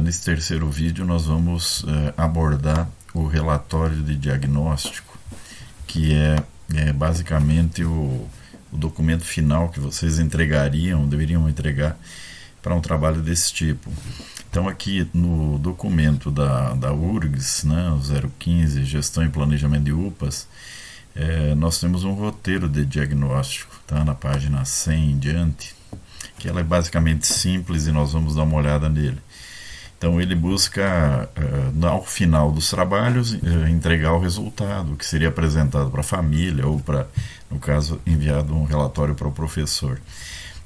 Nesse terceiro vídeo nós vamos abordar o relatório de diagnóstico, que é basicamente o documento final que vocês deveriam entregar para um trabalho desse tipo. Então aqui no documento da URGS, né, o 015, Gestão e Planejamento de UPAs, nós temos um roteiro de diagnóstico, tá, na página 100 em diante, que ela é basicamente simples e nós vamos dar uma olhada nele. Então ele busca, ao final dos trabalhos, entregar o resultado, que seria apresentado para a família ou para, no caso, enviado um relatório para o professor.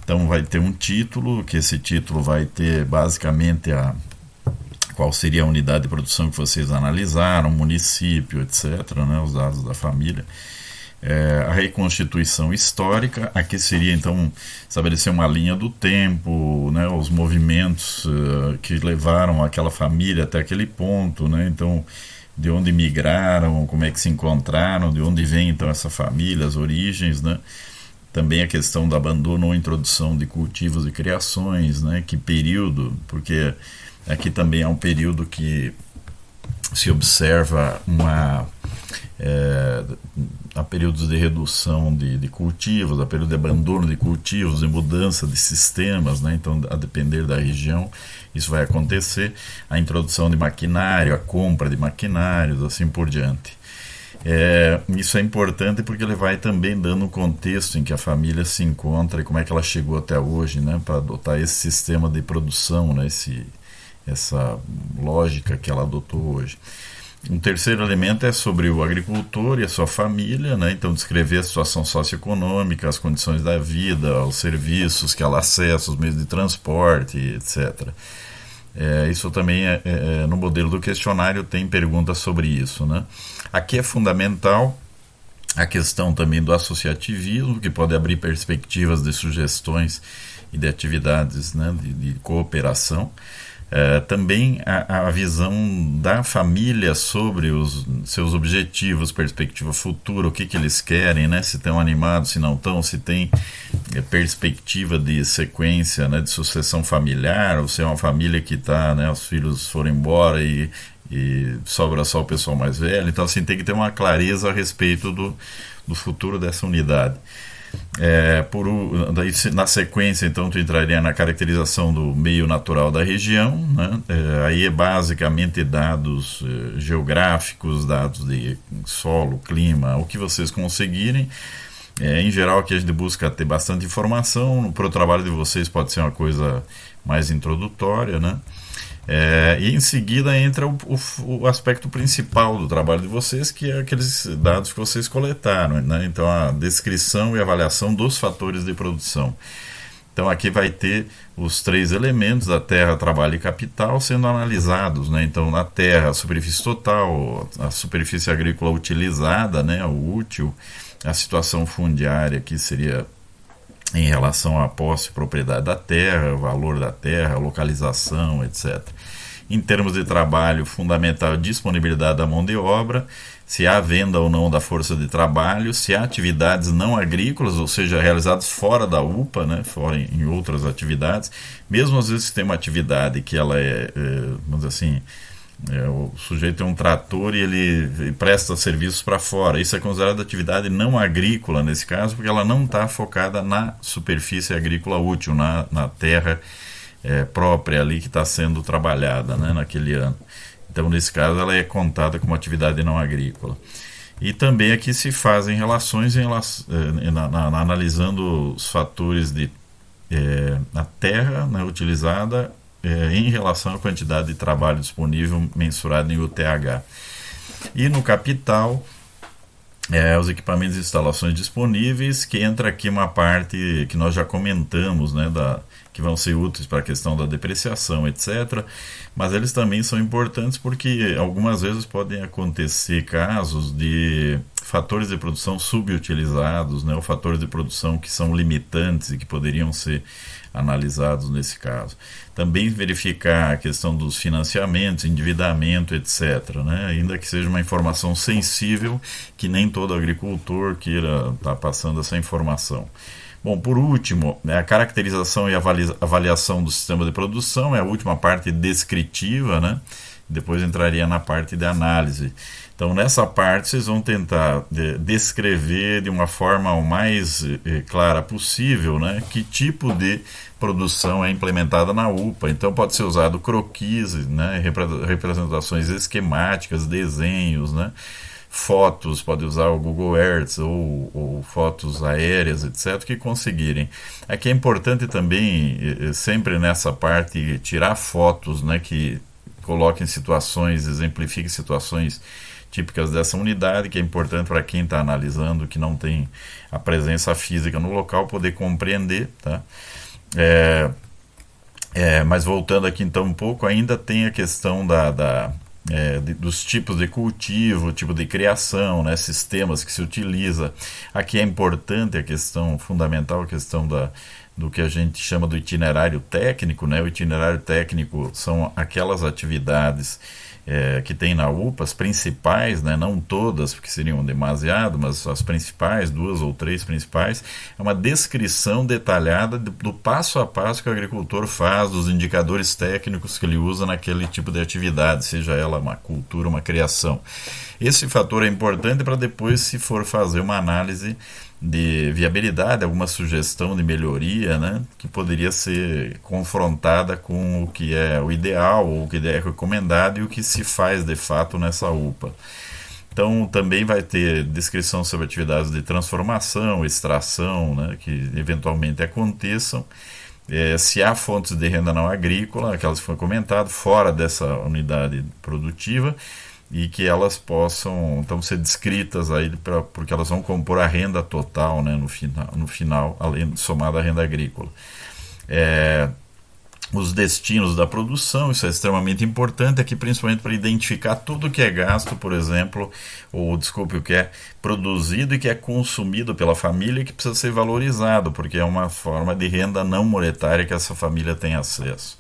Então vai ter um título, que esse título vai ter basicamente qual seria a unidade de produção que vocês analisaram, município, etc., né, os dados da família. A reconstituição histórica, aqui seria então estabelecer uma linha do tempo, né, os movimentos que levaram aquela família até aquele ponto, né, então de onde migraram, como é que se encontraram, de onde vem então essa família, as origens, né. Também a questão do abandono ou introdução de cultivos e criações, né, que período, porque aqui também é um período que se observa há períodos de redução de cultivos, há período de abandono de cultivos, de mudança de sistemas, né? Então, a depender da região, isso vai acontecer, a introdução de maquinário, a compra de maquinários, assim por diante. Isso é importante porque ele vai também dando um contexto em que a família se encontra e como é que ela chegou até hoje, né? Para adotar esse sistema de produção, né? Essa lógica que ela adotou hoje. Um terceiro elemento é sobre o agricultor e a sua família, né? Então descrever a situação socioeconômica, as condições da vida, os serviços que ela acessa, os meios de transporte, etc. Isso também no modelo do questionário tem perguntas sobre isso, né? Aqui é fundamental a questão também do associativismo, que pode abrir perspectivas de sugestões e de atividades, né, de cooperação. Também a visão da família sobre os seus objetivos, perspectiva futura, o que eles querem, né? Se estão animados, se não estão, se tem perspectiva de sequência, né, de sucessão familiar, ou se é uma família que está, né, os filhos foram embora e sobra só o pessoal mais velho. Então assim, tem que ter uma clareza a respeito do futuro dessa unidade. Daí, na sequência, então, tu entraria na caracterização do meio natural da região, né? Aí é basicamente dados geográficos, dados de solo, clima, o que vocês conseguirem. Em geral, aqui a gente busca ter bastante informação. Para o trabalho de vocês pode ser uma coisa mais introdutória, né? E em seguida entra o aspecto principal do trabalho de vocês, que é aqueles dados que vocês coletaram, né? Então a descrição e avaliação dos fatores de produção. Então aqui vai ter os três elementos da terra, trabalho e capital sendo analisados, né? Então na terra, a superfície total, a superfície agrícola utilizada, né, o útil, a situação fundiária, que seria em relação à posse e propriedade da terra, valor da terra, localização, etc. Em termos de trabalho, fundamental a disponibilidade da mão de obra, se há venda ou não da força de trabalho, se há atividades não agrícolas, ou seja, realizadas fora da UPA, né, fora em outras atividades, mesmo às vezes se tem uma atividade que ela vamos dizer assim, o sujeito tem um trator e ele presta serviços para fora. Isso é considerado atividade não agrícola nesse caso, porque ela não está focada na superfície agrícola útil, na terra própria ali que está sendo trabalhada, né, naquele ano. Então, nesse caso, ela é contada como atividade não agrícola. E também aqui se fazem relações analisando os fatores de a terra, né, utilizada em relação à quantidade de trabalho disponível mensurado em UTH. E no capital, os equipamentos e instalações disponíveis, que entra aqui uma parte que nós já comentamos, né, que vão ser úteis para a questão da depreciação, etc. Mas eles também são importantes porque algumas vezes podem acontecer casos de fatores de produção subutilizados, né, ou fatores de produção que são limitantes e que poderiam ser analisados nesse caso. Também verificar a questão dos financiamentos, endividamento, etc., né? Ainda que seja uma informação sensível, que nem todo agricultor queira estar passando essa informação. Bom, por último, né, a caracterização e avaliação do sistema de produção é a última parte descritiva, né? Depois entraria na parte de análise. Então, nessa parte, vocês vão tentar descrever de uma forma o mais clara possível, né, que tipo de produção é implementada na UPA. Então, pode ser usado croquis, né, representações esquemáticas, desenhos, né, fotos, pode usar o Google Earth ou fotos aéreas, etc., que conseguirem. Aqui é importante também, sempre nessa parte, tirar fotos, né, que coloquem situações, exemplifiquem situações típicas dessa unidade, que é importante para quem está analisando, que não tem a presença física no local, poder compreender, tá? Mas voltando aqui então um pouco, ainda tem a questão dos tipos de cultivo, tipo de criação, né, sistemas que se utiliza. Aqui é importante a questão fundamental, a questão do que a gente chama do itinerário técnico, né? O itinerário técnico são aquelas atividades que tem na UPA, as principais, né? Não todas, porque seriam demasiado, mas as principais, 2 ou 3 principais, é uma descrição detalhada do passo a passo que o agricultor faz, dos indicadores técnicos que ele usa naquele tipo de atividade, seja ela uma cultura, uma criação. Esse fator é importante para depois, se for fazer uma análise de viabilidade, alguma sugestão de melhoria, né, que poderia ser confrontada com o que é o ideal, ou o que é recomendado e o que se faz de fato nessa UPA. Então também vai ter descrição sobre atividades de transformação, extração, né, que eventualmente aconteçam, se há fontes de renda não agrícola, aquelas que foram comentadas, fora dessa unidade produtiva, e que elas possam então ser descritas aí porque elas vão compor a renda total, né, no final, além somada à renda agrícola. Os destinos da produção, isso é extremamente importante aqui, principalmente para identificar tudo que é gasto, por exemplo, o que é produzido e que é consumido pela família e que precisa ser valorizado, porque é uma forma de renda não monetária que essa família tem acesso.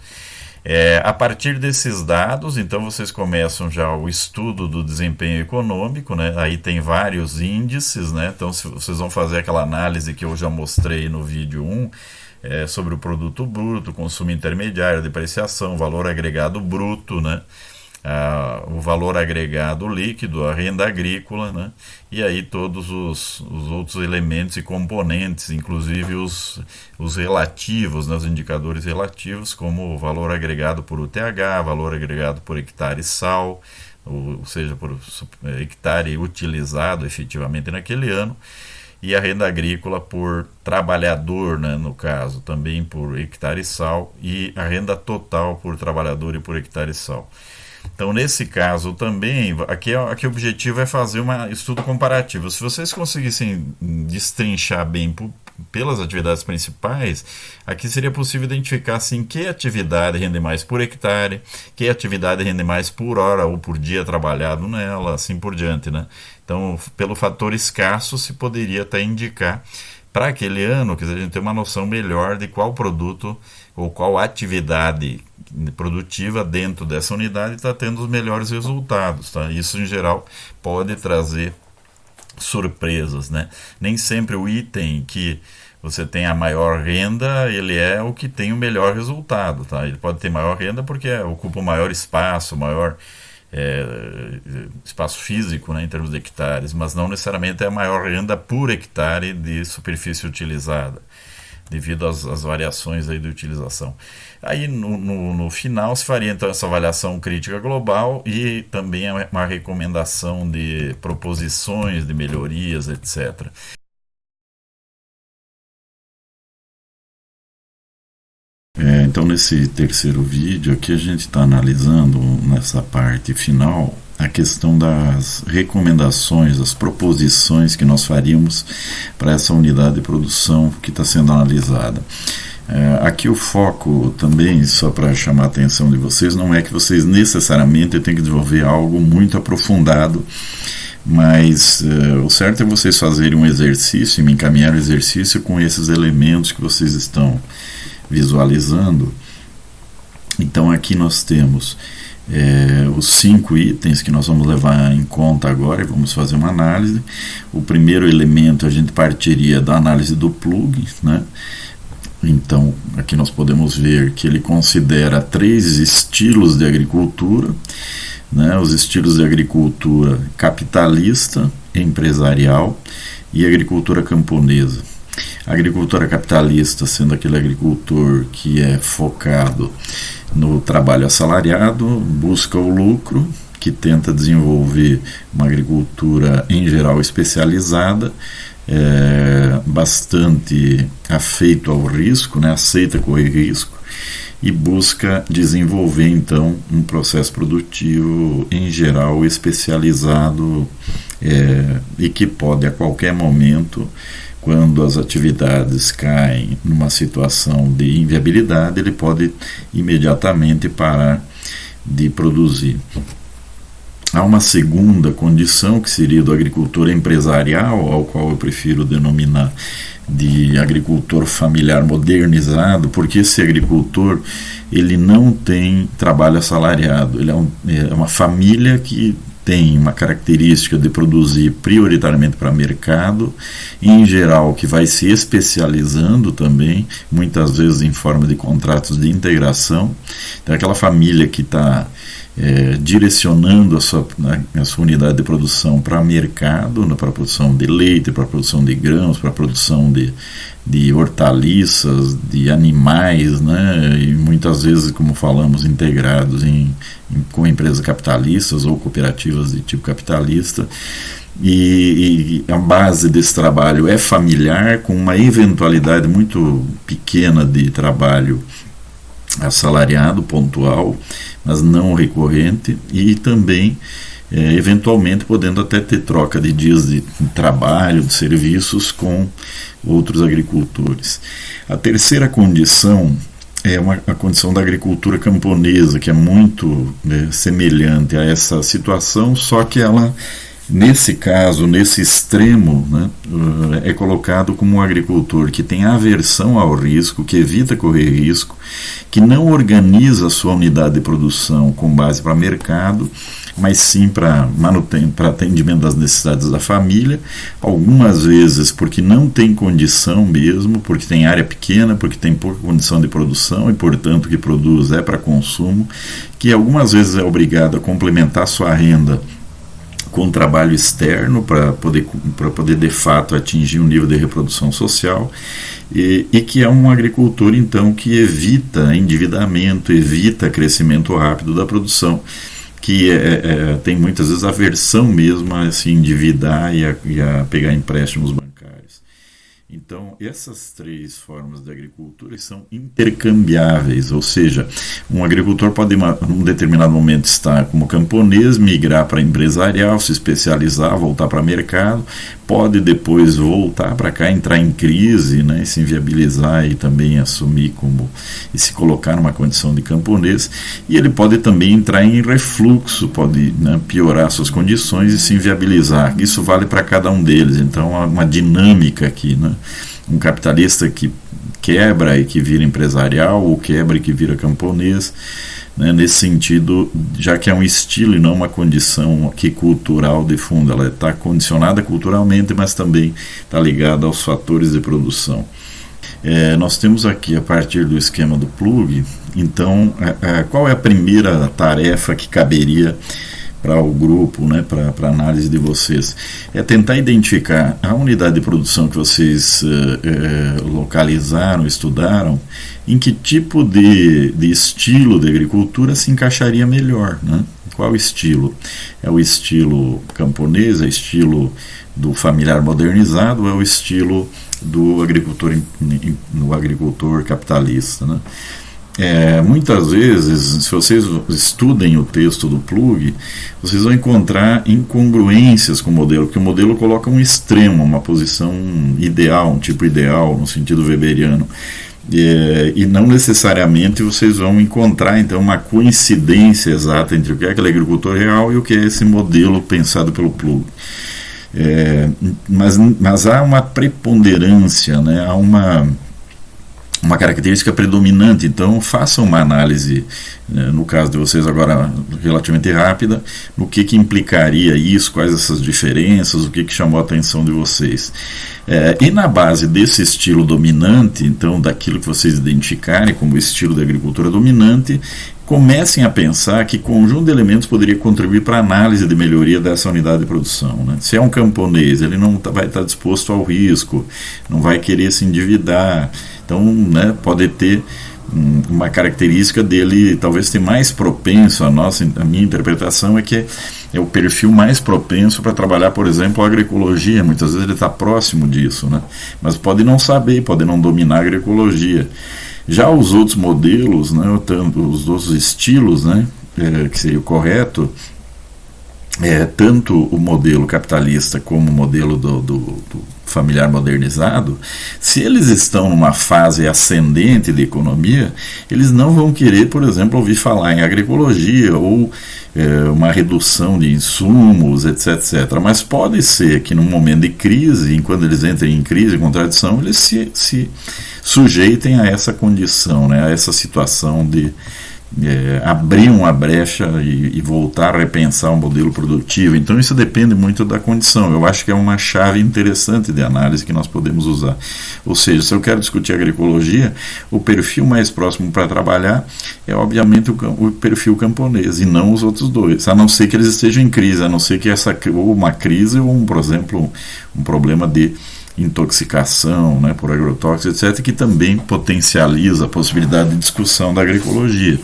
A partir desses dados, então vocês começam já o estudo do desempenho econômico, né? Aí tem vários índices, né? Então vocês vão fazer aquela análise que eu já mostrei no vídeo 1, sobre o produto bruto, consumo intermediário, depreciação, valor agregado bruto, né? O valor agregado líquido, a renda agrícola, né? E aí todos os outros elementos e componentes, inclusive os relativos, né? Os indicadores relativos, como o valor agregado por UTH, valor agregado por hectare sal, ou seja, por hectare utilizado efetivamente naquele ano, e a renda agrícola por trabalhador, né, no caso, também por hectare sal, e a renda total por trabalhador e por hectare sal. Então, nesse caso também, aqui o objetivo é fazer um estudo comparativo. Se vocês conseguissem destrinchar bem pelas atividades principais, aqui seria possível identificar assim, que atividade rende mais por hectare, que atividade rende mais por hora ou por dia trabalhado nela, assim por diante, né? Então, pelo fator escasso, se poderia até indicar para aquele ano, quer dizer, a gente ter uma noção melhor de qual produto ou qual atividade produtiva dentro dessa unidade está tendo os melhores resultados, tá? Isso, em geral, pode trazer surpresas, né? Nem sempre o item que você tem a maior renda, ele é o que tem o melhor resultado, tá? Ele pode ter maior renda porque ocupa o maior espaço, maior espaço físico, né, em termos de hectares, mas não necessariamente é a maior renda por hectare de superfície utilizada, devido às variações aí de utilização. Aí no final se faria então essa avaliação crítica global e também uma recomendação de proposições de melhorias, etc. Então nesse terceiro vídeo aqui a gente está analisando nessa parte final a questão das recomendações, as proposições que nós faríamos para essa unidade de produção que está sendo analisada. Aqui o foco também, só para chamar a atenção de vocês, não é que vocês necessariamente têm que desenvolver algo muito aprofundado, mas o certo é vocês fazerem um exercício e me encaminhar o exercício com esses elementos que vocês estão visualizando. Então aqui nós temos os 5 itens que nós vamos levar em conta agora e vamos fazer uma análise. O primeiro elemento, a gente partiria da análise do plug, né? Então, aqui nós podemos ver que ele considera 3 estilos de agricultura, né? Os estilos de agricultura capitalista, empresarial e agricultura camponesa. A agricultura capitalista sendo aquele agricultor que é focado no trabalho assalariado, busca o lucro, que tenta desenvolver uma agricultura em geral especializada, bastante afeito ao risco, né, aceita correr risco e busca desenvolver então um processo produtivo em geral especializado, e que pode a qualquer momento, quando as atividades caem numa situação de inviabilidade, ele pode imediatamente parar de produzir. Há uma segunda condição, que seria do agricultor empresarial, ao qual eu prefiro denominar de agricultor familiar modernizado, porque esse agricultor ele não tem trabalho assalariado, ele é uma família que tem uma característica de produzir prioritariamente para mercado, em geral que vai se especializando também, muitas vezes em forma de contratos de integração. Então, aquela família que está direcionando a sua unidade de produção para mercado, né, para a produção de leite, para a produção de grãos, para a produção de hortaliças, de animais, né, e muitas vezes, como falamos, integrados com empresas capitalistas ou cooperativas de tipo capitalista. E a base desse trabalho é familiar, com uma eventualidade muito pequena de trabalho assalariado, pontual, mas não recorrente, e também eventualmente podendo até ter troca de dias de trabalho, de serviços com outros agricultores. A terceira condição é a condição da agricultura camponesa, que é muito semelhante a essa situação, só que ela, nesse caso, nesse extremo, né, é colocado como um agricultor que tem aversão ao risco, que evita correr risco, que não organiza a sua unidade de produção com base para mercado, mas sim para atendimento das necessidades da família, algumas vezes porque não tem condição mesmo, porque tem área pequena, porque tem pouca condição de produção e, portanto, o que produz é para consumo, que algumas vezes é obrigado a complementar sua renda com trabalho externo para poder de fato atingir um nível de reprodução social, e que é um agricultor então que evita endividamento, evita crescimento rápido da produção, que tem muitas vezes aversão mesmo a se endividar e a pegar empréstimos bancários. Então, essas 3 formas de agricultura são intercambiáveis, ou seja, um agricultor pode, num determinado momento, estar como camponês, migrar para empresarial, se especializar, voltar para mercado, pode depois voltar para cá, entrar em crise, né, se inviabilizar e também assumir e se colocar numa condição de camponês, e ele pode também entrar em refluxo, pode, né, piorar suas condições e se inviabilizar. Isso vale para cada um deles, então há uma dinâmica aqui, né? Um capitalista que quebra e que vira empresarial, ou quebra e que vira camponês, né, nesse sentido, já que é um estilo e não uma condição aqui cultural de fundo, ela está condicionada culturalmente, mas também está ligada aos fatores de produção. Nós temos aqui, a partir do esquema do plug, então, qual é a primeira tarefa que caberia para o grupo, né, para a análise de vocês? É tentar identificar a unidade de produção que vocês localizaram, estudaram, em que tipo de estilo de agricultura se encaixaria melhor, né? Qual estilo? É o estilo camponês, é o estilo do familiar modernizado, ou é o estilo do agricultor capitalista, né? Muitas vezes, se vocês estudem o texto do plug, vocês vão encontrar incongruências com o modelo, porque o modelo coloca um extremo, uma posição ideal, um tipo ideal, no sentido weberiano, e não necessariamente vocês vão encontrar então uma coincidência exata entre o que é aquele agricultor real e o que é esse modelo pensado pelo plug. Mas há uma preponderância, né? Há uma característica predominante. Então façam uma análise, no caso de vocês agora relativamente rápida, no que implicaria isso, quais essas diferenças, o que chamou a atenção de vocês. E na base desse estilo dominante, então daquilo que vocês identificarem como estilo de agricultura dominante, comecem a pensar que conjunto de elementos poderia contribuir para a análise de melhoria dessa unidade de produção, né? Se é um camponês, ele não vai estar disposto ao risco, não vai querer se endividar, então, né, pode ter uma característica dele talvez ter mais propenso, a minha interpretação é que é o perfil mais propenso para trabalhar, por exemplo, a agroecologia. Muitas vezes ele está próximo disso, né? Mas pode não saber, pode não dominar a agroecologia. Já os outros modelos, né, os outros estilos, né, que seria o correto, tanto o modelo capitalista como o modelo do familiar modernizado, se eles estão numa fase ascendente de economia, eles não vão querer, por exemplo, ouvir falar em agroecologia ou uma redução de insumos, etc. Mas pode ser que num momento de crise, enquanto eles entrem em crise, contradição, eles se sujeitem a essa condição, né, a essa situação de abrir uma brecha e voltar a repensar um modelo produtivo. Então isso depende muito da condição. Eu acho que é uma chave interessante de análise que nós podemos usar. Ou seja, se eu quero discutir agroecologia, o perfil mais próximo para trabalhar é obviamente o perfil camponês e não os outros dois, a não ser que eles estejam em crise, a não ser que ou uma crise ou por exemplo um problema de intoxicação, né, por agrotóxicos, etc., que também potencializa a possibilidade de discussão da agroecologia.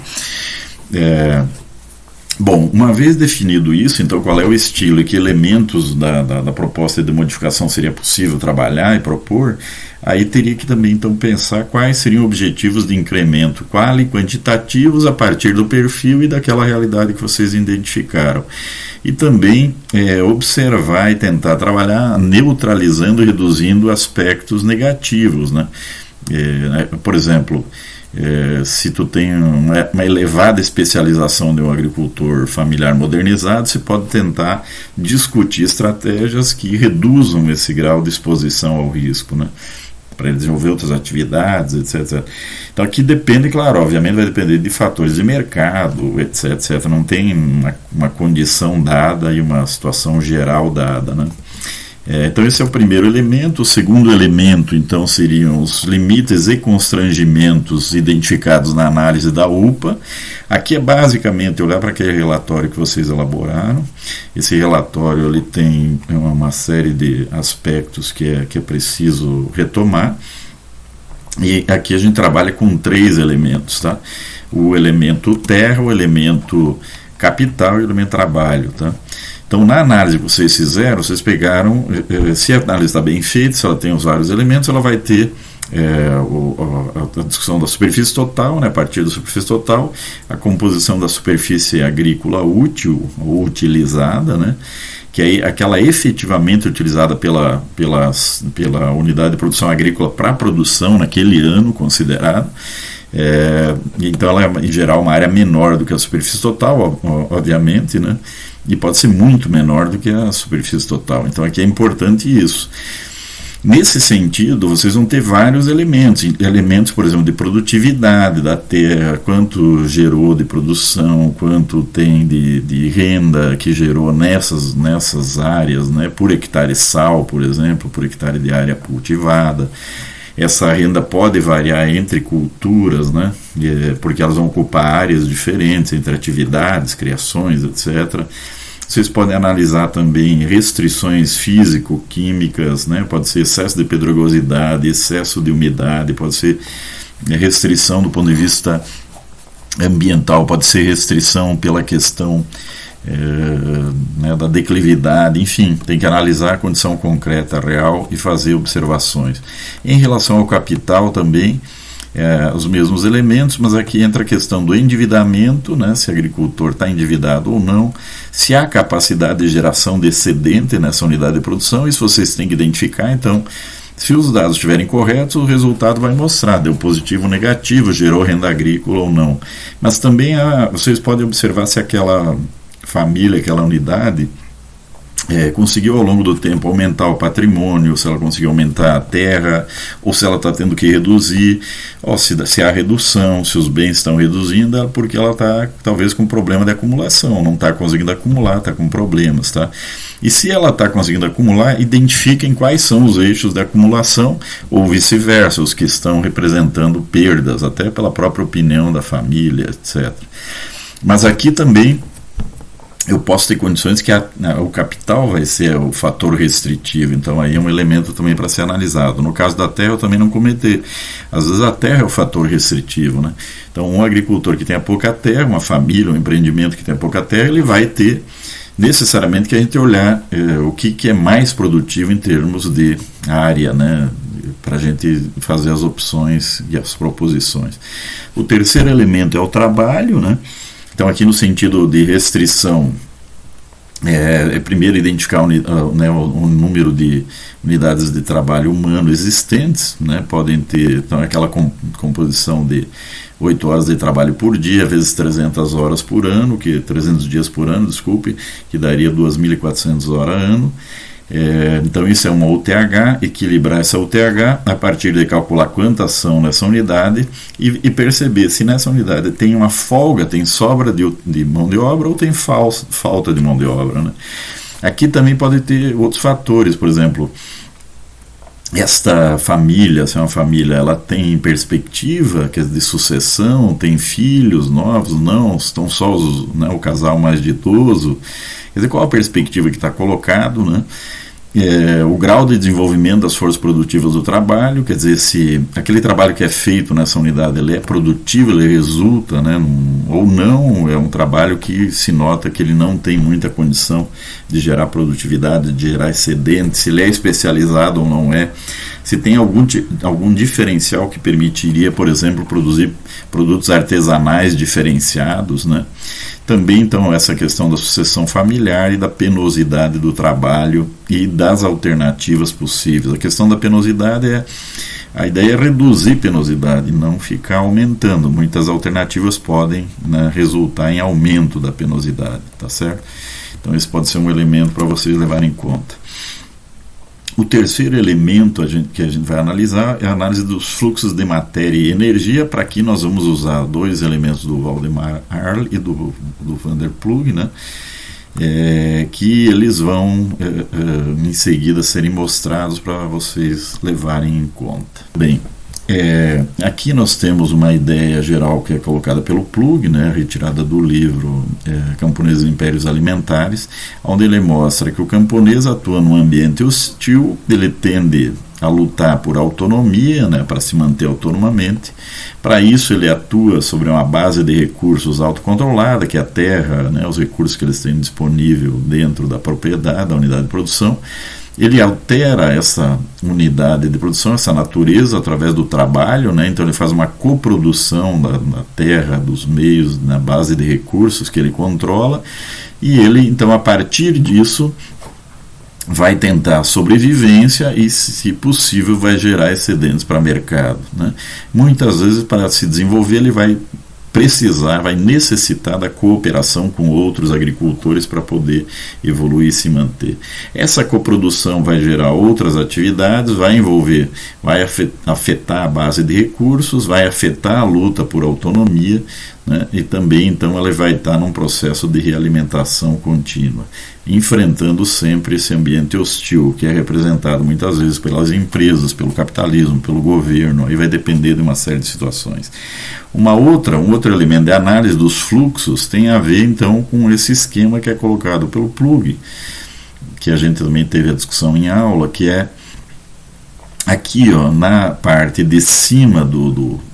Bom, uma vez definido isso, então qual é o estilo e que elementos da proposta de modificação seria possível trabalhar e propor, aí teria que também então pensar quais seriam objetivos de incremento quali e quantitativos a partir do perfil e daquela realidade que vocês identificaram. E também observar e tentar trabalhar neutralizando e reduzindo aspectos negativos, né? Por exemplo, se tu tem uma elevada especialização de um agricultor familiar modernizado, você pode tentar discutir estratégias que reduzam esse grau de exposição ao risco, né, para ele desenvolver outras atividades, etc. Então aqui depende, claro, obviamente vai depender de fatores de mercado, etc. Não tem uma condição dada e uma situação geral dada, né? Então esse é o primeiro elemento. O segundo elemento, então, seriam os limites e constrangimentos identificados na análise da UPA. Aqui é basicamente olhar para aquele relatório que vocês elaboraram. Esse relatório ele tem uma série de aspectos que é preciso retomar. E aqui a gente trabalha com 3 elementos, tá? O elemento terra, o elemento capital e o elemento trabalho, tá? Então, na análise que vocês fizeram, vocês pegaram, se a análise está bem feita, se ela tem os vários elementos, ela vai ter a discussão da superfície total, né, a partir da superfície total, a composição da superfície agrícola útil ou utilizada, né, que é aquela efetivamente utilizada pela unidade de produção agrícola para a produção naquele ano considerado. Então, ela é, em geral, uma área menor do que a superfície total, obviamente, né? E pode ser muito menor do que a superfície total. Então aqui é importante isso. Nesse sentido, vocês vão ter vários elementos, por exemplo, de produtividade da terra, quanto gerou de produção, quanto tem de renda que gerou nessas áreas, né, por hectare sal, por exemplo, por hectare de área cultivada. Essa renda pode variar entre culturas, né, porque elas vão ocupar áreas diferentes, entre atividades, criações, etc. Vocês podem analisar também restrições físico-químicas, né, pode ser excesso de pedregosidade, excesso de umidade, pode ser restrição do ponto de vista ambiental, pode ser restrição pela questão né, da declividade, enfim, tem que analisar a condição concreta, real e fazer observações. Em relação ao capital também, os mesmos elementos, mas aqui entra a questão do endividamento, né, se o agricultor está endividado ou não, se há capacidade de geração de excedente nessa unidade de produção, isso vocês têm que identificar. Então, se os dados estiverem corretos, o resultado vai mostrar, deu positivo ou negativo, gerou renda agrícola ou não. Mas também vocês podem observar se aquela família, aquela unidade, conseguiu ao longo do tempo aumentar o patrimônio, se ela conseguiu aumentar a terra, ou se ela está tendo que reduzir, ou se há redução, se os bens estão reduzindo, é porque ela está talvez com problema de acumulação, não está conseguindo acumular, está com problemas, tá? E se ela está conseguindo acumular, identifiquem quais são os eixos de acumulação, ou vice-versa, os que estão representando perdas, até pela própria opinião da família, etc. Mas aqui também eu posso ter condições que o capital vai ser o fator restritivo, então aí é um elemento também para ser analisado. No caso da terra, eu também não cometer. Às vezes a terra é o fator restritivo, né? Então um agricultor que tenha pouca terra, uma família, um empreendimento que tenha pouca terra, ele vai ter necessariamente que a gente olhar o que é mais produtivo em termos de área, né? Para a gente fazer as opções e as proposições. O terceiro elemento é o trabalho, né? Então, aqui no sentido de restrição, primeiro identificar o número de unidades de trabalho humano existentes, né? Podem ter então, aquela composição de 8 horas de trabalho por dia, vezes 300 horas por ano, 300 dias por ano, desculpe, que daria 2.400 horas ano. Então isso é uma UTH, equilibrar essa UTH a partir de calcular quantas são nessa unidade e perceber se nessa unidade tem uma folga, tem sobra de mão de obra ou tem falta de mão de obra, né? Aqui também pode ter outros fatores, por exemplo, esta família, se é uma família, ela tem perspectiva de sucessão, tem filhos novos, não, estão só o casal mais ditoso. Quer dizer, qual a perspectiva que está colocado, né? O grau de desenvolvimento das forças produtivas do trabalho, quer dizer, se aquele trabalho que é feito nessa unidade ele é produtivo, ele resulta, né, ou não, é um trabalho que se nota que ele não tem muita condição de gerar produtividade, de gerar excedente, se ele é especializado ou não é, se tem algum diferencial que permitiria, por exemplo, produzir produtos artesanais diferenciados, né? Também, então, essa questão da sucessão familiar e da penosidade do trabalho e das alternativas possíveis. A questão da penosidade a ideia é reduzir penosidade, não ficar aumentando. Muitas alternativas podem, né, resultar em aumento da penosidade, tá certo? Então, esse pode ser um elemento para vocês levarem em conta. O terceiro elemento que a gente vai analisar é a análise dos fluxos de matéria e energia. Para aqui nós vamos usar dois elementos do Valdemar Arle e do Van der Ploeg, né? Que eles vão em seguida serem mostrados para vocês levarem em conta. Bem, aqui nós temos uma ideia geral que é colocada pelo Ploeg, né, retirada do livro Camponeses e Impérios Alimentares, onde ele mostra que o camponês atua num ambiente hostil, ele tende a lutar por autonomia, né, para se manter autonomamente. Para isso ele atua sobre uma base de recursos autocontrolada, que é a terra, né, os recursos que eles têm disponível dentro da propriedade, da unidade de produção. Ele altera essa unidade de produção, essa natureza, através do trabalho, né? Então ele faz uma coprodução da terra, dos meios, na base de recursos que ele controla, e ele, então, a partir disso, vai tentar sobrevivência e, se possível, vai gerar excedentes para o mercado, né? Muitas vezes, para se desenvolver, ele vai necessitar da cooperação com outros agricultores para poder evoluir e se manter. Essa coprodução vai gerar outras atividades, vai afetar a base de recursos, vai afetar a luta por autonomia, né? E também, então, ela vai estar num processo de realimentação contínua, enfrentando sempre esse ambiente hostil, que é representado muitas vezes pelas empresas, pelo capitalismo, pelo governo, aí vai depender de uma série de situações. Um outro elemento de análise dos fluxos tem a ver, então, com esse esquema que é colocado pelo Ploeg, que a gente também teve a discussão em aula, que é aqui, ó, na parte de cima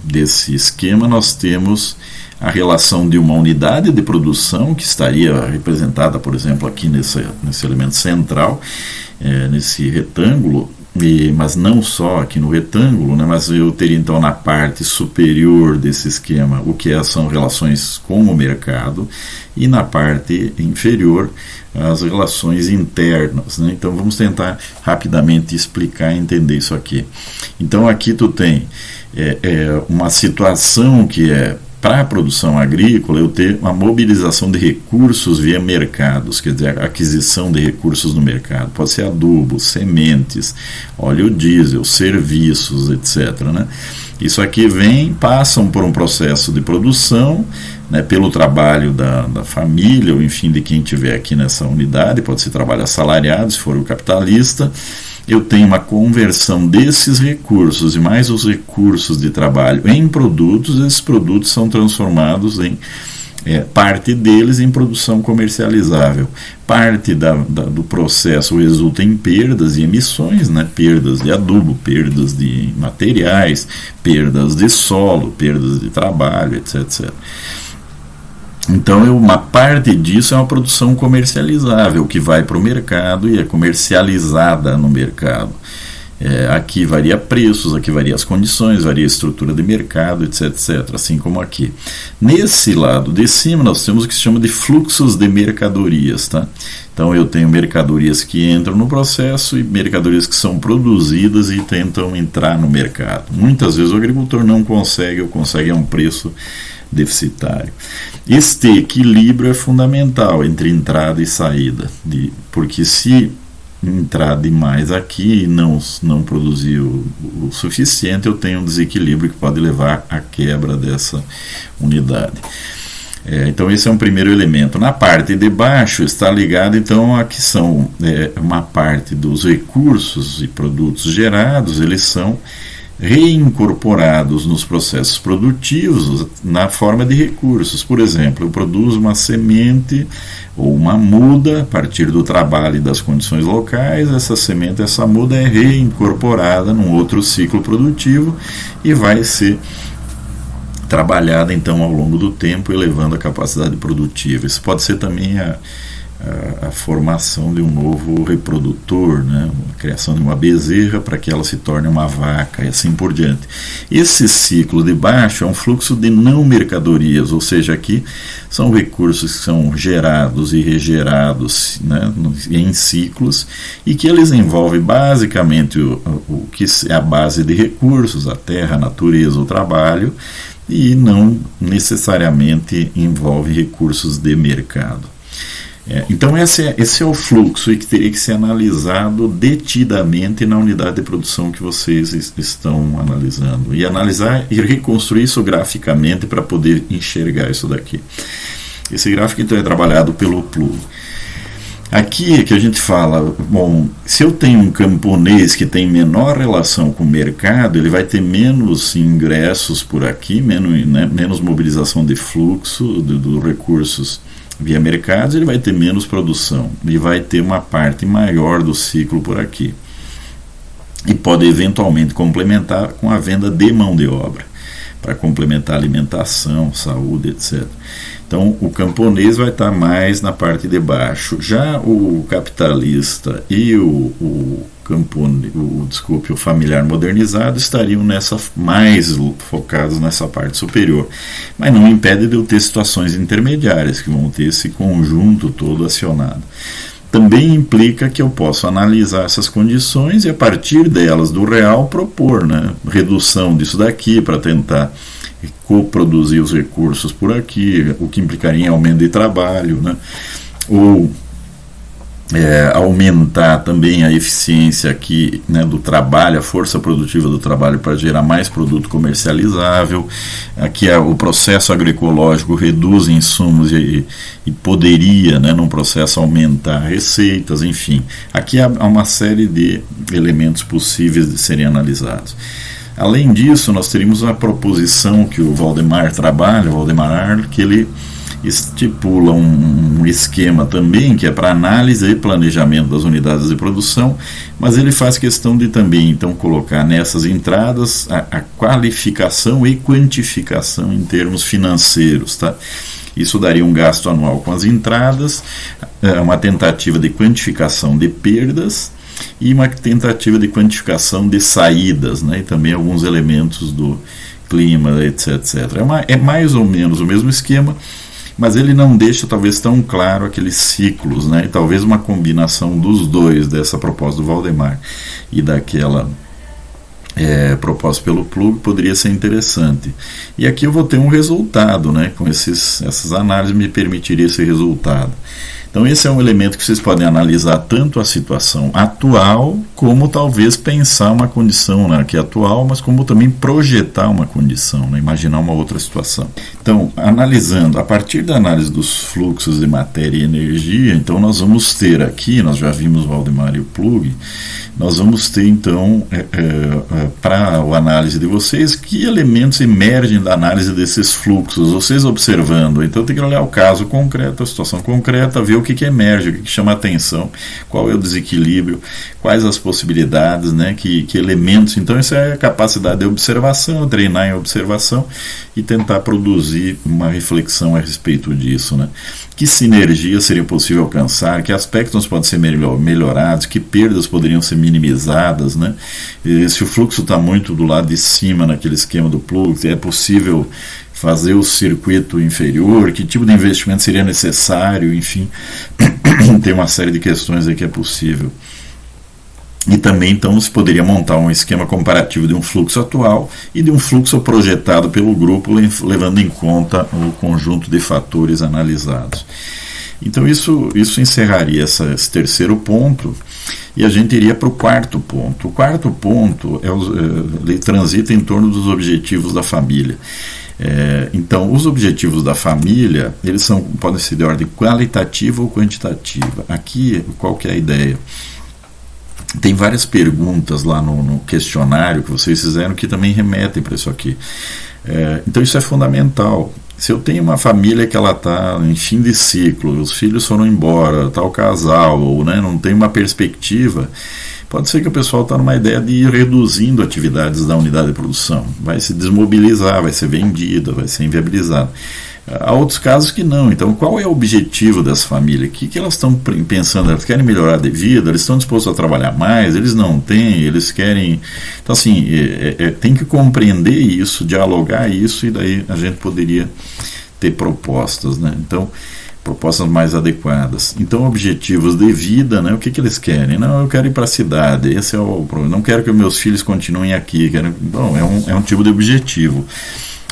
desse esquema, nós temos a relação de uma unidade de produção, que estaria representada, por exemplo, aqui nesse elemento central, nesse retângulo, mas não só aqui no retângulo, né, mas eu teria então na parte superior desse esquema o que são relações com o mercado, e na parte inferior as relações internas, né? Então vamos tentar rapidamente explicar e entender isso aqui. Então aqui tu tem uma situação que é para a produção agrícola, eu ter uma mobilização de recursos via mercados, quer dizer, a aquisição de recursos no mercado. Pode ser adubo, sementes, óleo diesel, serviços, etc., né? Isso aqui passam por um processo de produção, né, pelo trabalho da família, ou enfim, de quem estiver aqui nessa unidade, pode ser trabalho assalariado, se for o capitalista. Eu tenho uma conversão desses recursos e mais os recursos de trabalho em produtos. Esses produtos são transformados em parte deles em produção comercializável. Parte do processo resulta em perdas e emissões, né? Perdas de adubo, perdas de materiais, perdas de solo, perdas de trabalho, etc. Então, uma parte disso é uma produção comercializável, que vai para o mercado e é comercializada no mercado. Aqui varia preços, aqui varia as condições, varia a estrutura de mercado, etc., assim como aqui. Nesse lado de cima, nós temos o que se chama de fluxos de mercadorias. Tá? Então, eu tenho mercadorias que entram no processo e mercadorias que são produzidas e tentam entrar no mercado. Muitas vezes o agricultor não consegue, ou consegue a um preço deficitário. Este equilíbrio é fundamental entre entrada e saída, porque se entrar demais aqui e não produzir o suficiente, eu tenho um desequilíbrio que pode levar à quebra dessa unidade. Então esse é um primeiro elemento. Na parte de baixo está ligado então a que são uma parte dos recursos e produtos gerados, eles são reincorporados nos processos produtivos na forma de recursos. Por exemplo, eu produzo uma semente ou uma muda a partir do trabalho e das condições locais. Essa semente, essa muda é reincorporada num outro ciclo produtivo e vai ser trabalhada então ao longo do tempo, elevando a capacidade produtiva. Isso pode ser também a formação de um novo reprodutor, né? A criação de uma bezerra para que ela se torne uma vaca e assim por diante. Esse ciclo de baixo é um fluxo de não mercadorias, ou seja, aqui são recursos que são gerados e regerados, né, em ciclos, e que eles envolvem basicamente o que é a base de recursos, a terra, a natureza, o trabalho, e não necessariamente envolve recursos de mercado. Então esse é o fluxo e que teria que ser analisado detidamente na unidade de produção que vocês estão analisando, e analisar e reconstruir isso graficamente para poder enxergar isso daqui. Esse gráfico então é trabalhado pelo Plug. Aqui é que a gente fala, bom, se eu tenho um camponês que tem menor relação com o mercado, ele vai ter menos ingressos por aqui, menos mobilização de fluxo dos recursos via mercados, ele vai ter menos produção e vai ter uma parte maior do ciclo por aqui. E pode eventualmente complementar com a venda de mão de obra, para complementar alimentação, saúde, etc. Então, o camponês vai estar mais na parte de baixo. Já o capitalista e o familiar modernizado estariam mais focados nessa parte superior. Mas não impede de eu ter situações intermediárias, que vão ter esse conjunto todo acionado. Também implica que eu posso analisar essas condições e, a partir delas, do real, propor, né, redução disso daqui para tentar coproduzir os recursos por aqui, o que implicaria em aumento de trabalho, né, ou aumentar também a eficiência aqui, né, do trabalho, a força produtiva do trabalho para gerar mais produto comercializável. Aqui o processo agroecológico reduz insumos e poderia, né, num processo aumentar receitas, enfim. Aqui há uma série de elementos possíveis de serem analisados. Além disso, nós teríamos uma proposição que o Valdemar trabalha, o Valdemar Arl, que ele estipula um esquema também que é para análise e planejamento das unidades de produção, mas ele faz questão de também então colocar nessas entradas a qualificação e quantificação em termos financeiros, tá? Isso daria um gasto anual com as entradas, uma tentativa de quantificação de perdas e uma tentativa de quantificação de saídas, né? E também alguns elementos do clima, etc. É mais ou menos o mesmo esquema, mas ele não deixa talvez tão claro aqueles ciclos, né? E talvez uma combinação dos dois, dessa proposta do Valdemar e daquela proposto pelo plug poderia ser interessante. E aqui eu vou ter um resultado, né? Com essas análises me permitiria esse resultado. Então esse é um elemento que vocês podem analisar tanto a situação atual, como talvez pensar uma condição, né, que é atual, mas como também projetar uma condição, né, imaginar uma outra situação. Então, analisando, a partir da análise dos fluxos de matéria e energia, então nós vamos ter aqui, nós já vimos o Valdemar e o plug, nós vamos ter então, para a análise de vocês, que elementos emergem da análise desses fluxos, vocês observando. Então tem que olhar o caso concreto, a situação concreta, ver o que emerge, o que chama a atenção, qual é o desequilíbrio, quais as possibilidades, né, que elementos. Então isso é a capacidade de observação, treinar em observação e tentar produzir uma reflexão a respeito disso, né? Que sinergia seria possível alcançar, que aspectos podem ser melhorados, que perdas poderiam ser minimizadas, né? E se o fluxo está muito do lado de cima naquele esquema do plug, é possível fazer o circuito inferior, que tipo de investimento seria necessário, enfim, tem uma série de questões aí que é possível. E também, então, se poderia montar um esquema comparativo de um fluxo atual e de um fluxo projetado pelo grupo, levando em conta o conjunto de fatores analisados. Então, isso encerraria esse terceiro ponto, e a gente iria para o quarto ponto. O quarto ponto ele transita em torno dos objetivos da família. Então, os objetivos da família, eles podem ser de ordem qualitativa ou quantitativa. Aqui, qual que é a ideia? Tem várias perguntas lá no questionário que vocês fizeram que também remetem para isso aqui. Então isso é fundamental. Se eu tenho uma família que ela está em fim de ciclo, os filhos foram embora, está o casal, ou, né, não tem uma perspectiva, pode ser que o pessoal está numa ideia de ir reduzindo atividades da unidade de produção. Vai se desmobilizar, vai ser vendida, vai ser inviabilizada. Há outros casos que não. Então, qual é o objetivo dessa família? O que elas estão pensando? Elas querem melhorar de vida? Eles estão dispostos a trabalhar mais? Eles não têm? Eles querem... Então, assim, tem que compreender isso, dialogar isso, e daí a gente poderia ter propostas, né? Então, propostas mais adequadas. Então, objetivos de vida, né? O que eles querem? Não, eu quero ir para a cidade, esse é o problema. Não quero que meus filhos continuem aqui. Bom, é um tipo de objetivo.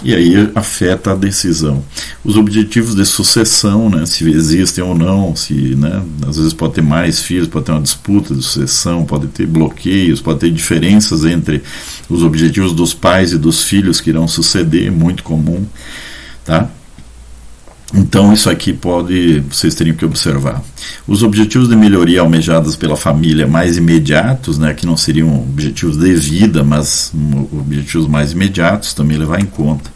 E aí afeta a decisão. Os objetivos de sucessão, né, se existem ou não, né, às vezes pode ter mais filhos, pode ter uma disputa de sucessão, pode ter bloqueios, pode ter diferenças entre os objetivos dos pais e dos filhos que irão suceder, muito comum, tá? Então isso aqui vocês teriam que observar. Os objetivos de melhoria almejados pela família mais imediatos, né, que não seriam objetivos de vida, mas objetivos mais imediatos, também levar em conta.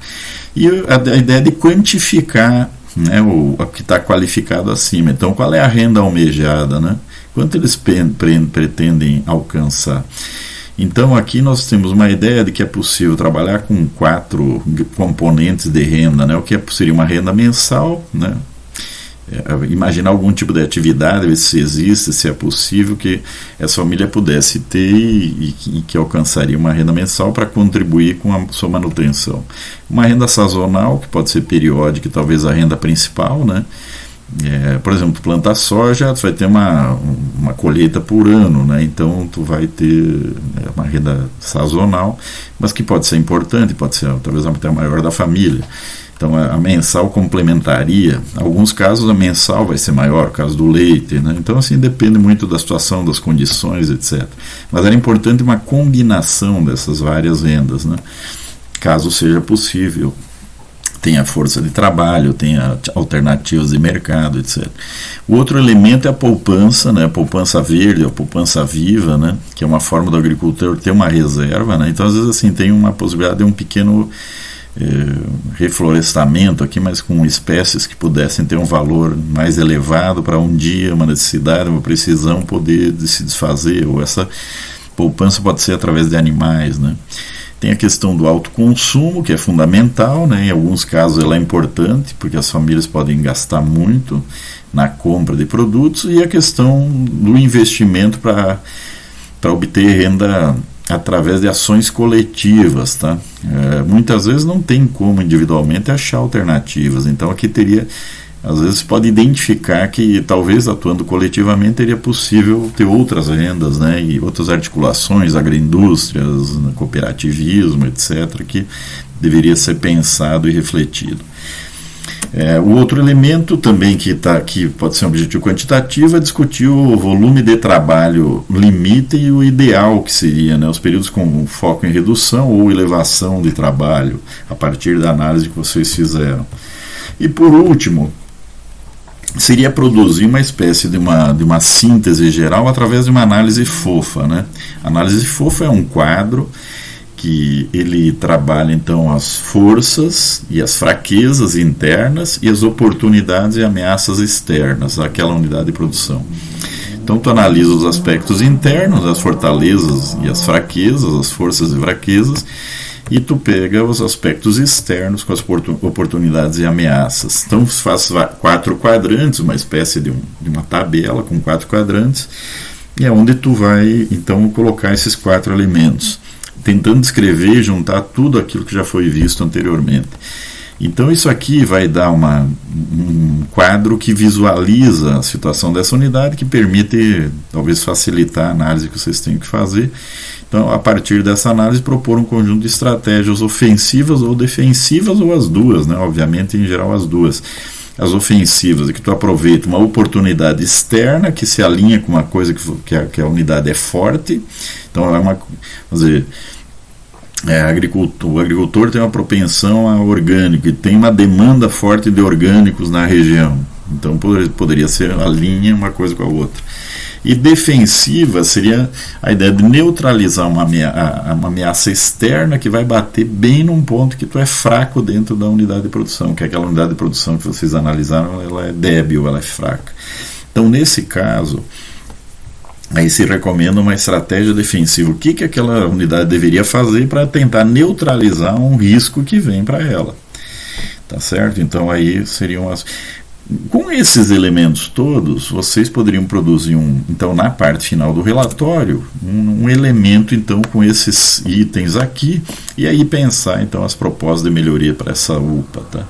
E a ideia de quantificar, né, o que está qualificado acima. Então qual é a renda almejada, né? Quanto eles pretendem alcançar? Então aqui nós temos uma ideia de que é possível trabalhar com 4 componentes de renda, né? O que seria uma renda mensal, né? Imaginar algum tipo de atividade, ver se existe, se é possível que essa família pudesse ter e que alcançaria uma renda mensal para contribuir com a sua manutenção. Uma renda sazonal, que pode ser periódica, talvez a renda principal, né? Por exemplo, tu plantar soja, tu vai ter uma colheita por ano, né? Então tu vai ter uma renda sazonal, mas que pode ser importante, pode ser talvez até a maior da família. Então a mensal complementaria. Em alguns casos a mensal vai ser maior, no caso do leite, né? Então assim depende muito da situação, das condições, etc. Mas era importante uma combinação dessas várias rendas, né? Caso seja possível. Tem a força de trabalho, tem alternativas de mercado, etc. O outro elemento é a poupança, né? A poupança verde, a poupança viva, né? Que é uma forma do agricultor ter uma reserva, né? Então, às vezes, assim, tem uma possibilidade de um pequeno reflorestamento aqui, mas com espécies que pudessem ter um valor mais elevado para um dia, uma necessidade, uma precisão, poder se desfazer, ou essa poupança pode ser através de animais, né? Tem a questão do autoconsumo, que é fundamental, né? Em alguns casos ela é importante, porque as famílias podem gastar muito na compra de produtos, e a questão do investimento para obter renda através de ações coletivas, tá? Muitas vezes não tem como individualmente achar alternativas, então aqui teria às vezes pode identificar que talvez atuando coletivamente seria possível ter outras rendas, né, e outras articulações, agroindústrias, cooperativismo, etc., que deveria ser pensado e refletido. O outro elemento também que está aqui, pode ser um objetivo quantitativo, é discutir o volume de trabalho limite e o ideal que seria, né, os períodos com foco em redução ou elevação de trabalho, a partir da análise que vocês fizeram. E por último, seria produzir uma espécie de uma síntese geral através de uma análise fofa, né? A análise fofa é um quadro que ele trabalha então as forças e as fraquezas internas e as oportunidades e ameaças externas daquela unidade de produção. Então tu analisa os aspectos internos, as fortalezas e as fraquezas, as forças e fraquezas, e tu pega os aspectos externos com as oportunidades e ameaças. Então faz 4 quadrantes, uma espécie de uma tabela com 4 quadrantes, e é onde tu vai então colocar esses 4 elementos, tentando descrever e juntar tudo aquilo que já foi visto anteriormente. Então isso aqui vai dar um quadro que visualiza a situação dessa unidade, que permite talvez facilitar a análise que vocês têm que fazer. Então, a partir dessa análise, propor um conjunto de estratégias ofensivas ou defensivas, ou as duas, né? Obviamente, em geral, as duas. As ofensivas é que tu aproveita uma oportunidade externa que se alinha com uma coisa que a unidade é forte. Então, vamos dizer, o agricultor tem uma propensão a orgânico e tem uma demanda forte de orgânicos na região. Então, poderia ser alinha uma coisa com a outra. E defensiva seria a ideia de neutralizar uma ameaça externa que vai bater bem num ponto que tu é fraco dentro da unidade de produção, que é aquela unidade de produção que vocês analisaram, ela é débil, ela é fraca. Então, nesse caso, aí se recomenda uma estratégia defensiva. O que aquela unidade deveria fazer para tentar neutralizar um risco que vem para ela? Tá certo? Então, aí seriam as... Com esses elementos todos, vocês poderiam produzir então na parte final do relatório, um elemento então com esses itens aqui, e aí pensar então as propostas de melhoria para essa UPA, tá?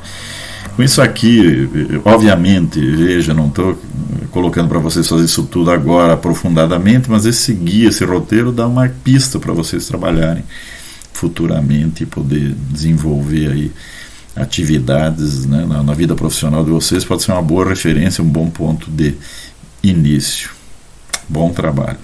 Com isso aqui, obviamente, veja, não estou colocando para vocês fazer isso tudo agora aprofundadamente, mas esse guia, esse roteiro dá uma pista para vocês trabalharem futuramente e poder desenvolver aí atividades, né, na vida profissional de vocês. Pode ser uma boa referência, um bom ponto de início. Bom trabalho.